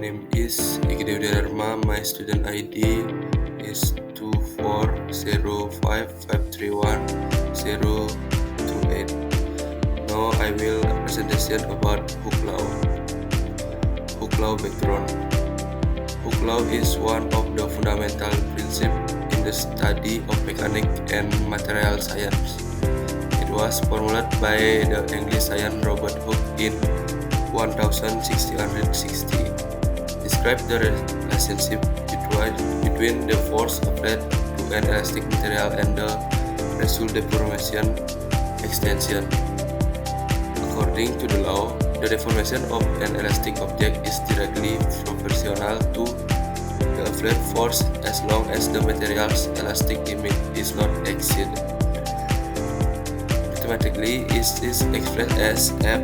name is Igede Dharma. My student ID is 24055310028. Now I will presentation about Hooke law. Hooke law background. Hooke law is one of the fundamental principles in the study of mechanics and material science. It was formulated by the English scientist Robert Hooke in 1660. Describe the relationship between the force applied to an elastic material and the result deformation extension. According to the law, the deformation of an elastic object is directly proportional to the applied force as long as the material's elastic limit is not exceeded. Mathematically, it is expressed as F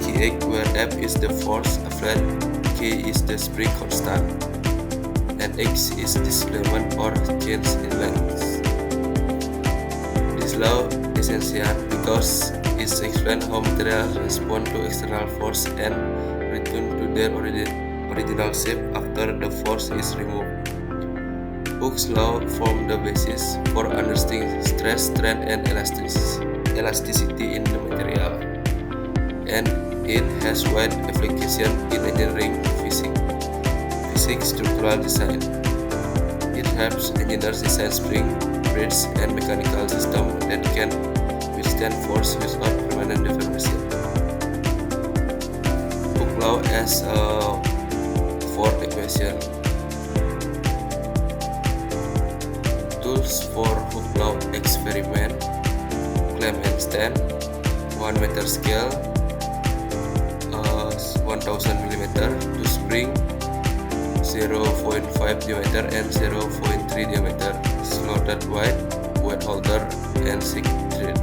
kx, where F is the force applied, k is the spring constant, and x is displacement or change in length. This law is essential because it explains how materials respond to external force and return to their original shape after the force is removed. Hooke's law forms the basis for understanding stress, strain, and elasticity in the material, and it has wide application in engineering physics, structural design. It helps engineers design spring, bridges, and mechanical systems that can withstand force without permanent deformation. Hooke law has four equations. Tools for Hooke law experiment: clamp and stand, 1 meter scale, 1000 mm, 2 spring, 0.5 diameter and 0.3 diameter, slotted wide holder, and 6 thread.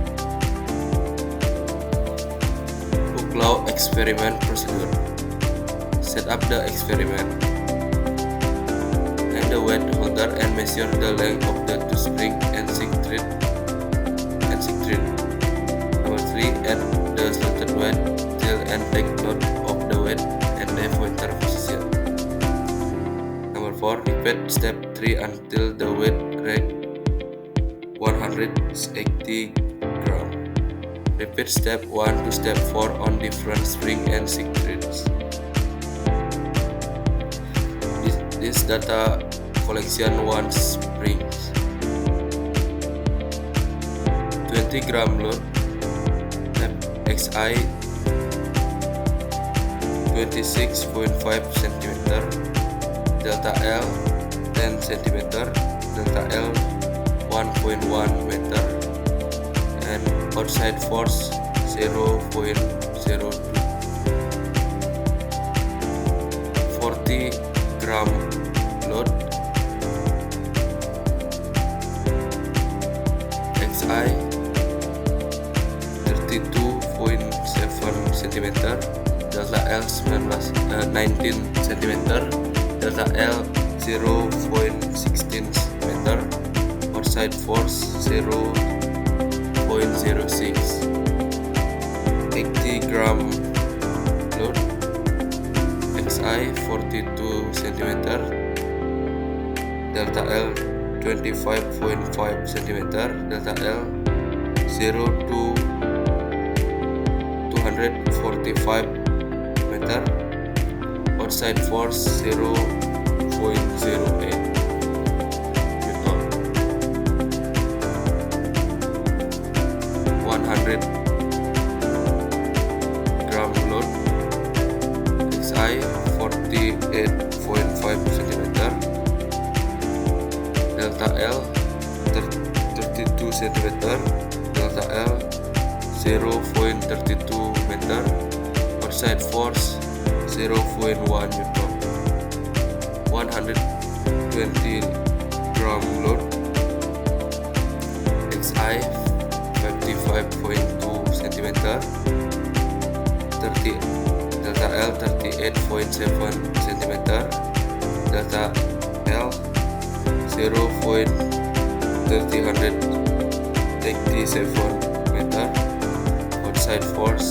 Hooke law experiment procedure. Set up the experiment. Hang the wide holder and measure the length of the 2 spring and 6 thread. Number 3. Add the slotted wide till and take note of the weight and the pointer position. Number 4. Repeat step 3 until the weight reaches 180 grams. Repeat step 1 to step 4 on different spring and 6 threads. This data collection 1 springs, 20 gram load, XI 26.5 cm, delta L 10 cm, delta L 1.1 meter, and outside force 0.02. 40 gram load, XI 32.7 cm, delta L 19 cm, delta L 0.16 meter, outside force 0.06. 80 gram load, XI 42 cm, delta L 25.5 cm, delta L 0 to 245 meter, outside force 0.08 Newton. 100 gram load, XI 48.5 cm, delta L 32 cm, delta L 0.32 meter, outside force 0.1 Newton. 120 gram load, XI 55.2 cm, delta L 38.7 cm, delta L 0.387 meter, outside force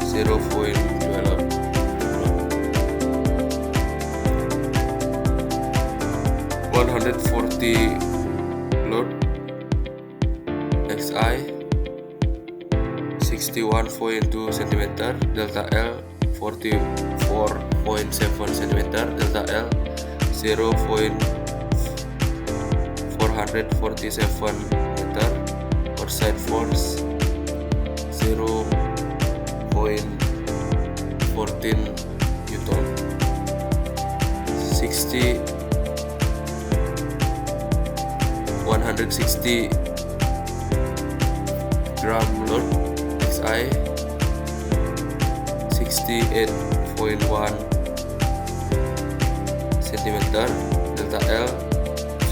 0.12. 140 load xi 61.2 cm, delta L 44.7 cm, delta L 0.447 meter, outside force 0.14 Newton, 160 gram load xi 68.1 cm, delta L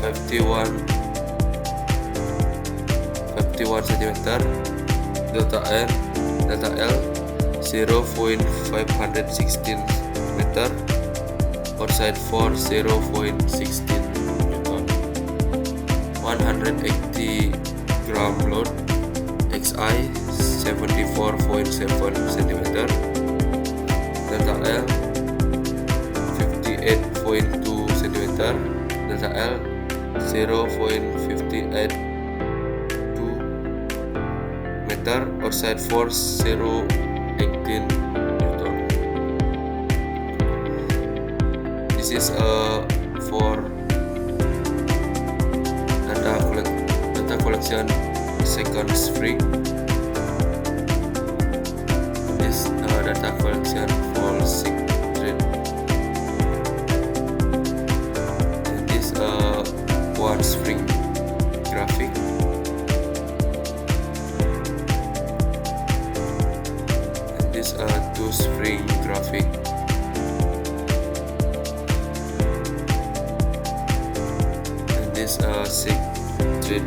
51 cm, delta L 0.516 meter, outside force 0.16 Newton, 180 gram load xi 74.7 cm, delta L 58.2 cm, delta L 0.582 meter, outside force 0.18 Newton. This is for data collection second spring. This data collection for secret. And this one spring graphic. And this two spring graphic. And this secret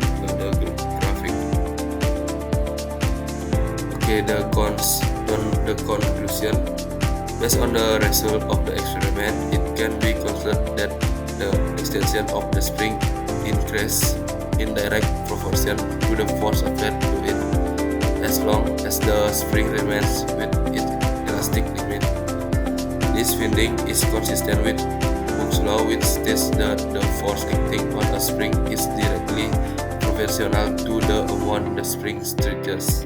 graphic. Okay, the conclusion. Based on the result of the experiment, it can be concluded that the extension of the spring increases in direct proportion to the force applied to it, as long as the spring remains with its elastic limit. This finding is consistent with Hooke's law, which states that the force acting on a spring is directly proportional to the amount the spring stretches.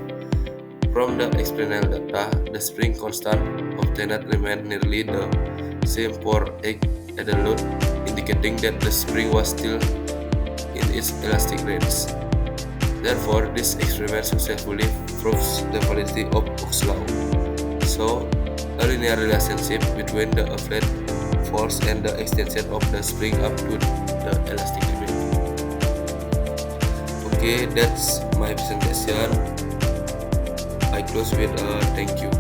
From the experimental data, the spring constant obtained remained nearly the same for each other load, indicating that the spring was still in its elastic range. Therefore, this experiment successfully proves the validity of Hooke's law. So, a linear relationship between the applied force and the extension of the spring up to the elastic limit. Okay, that's my presentation. I close with thank you.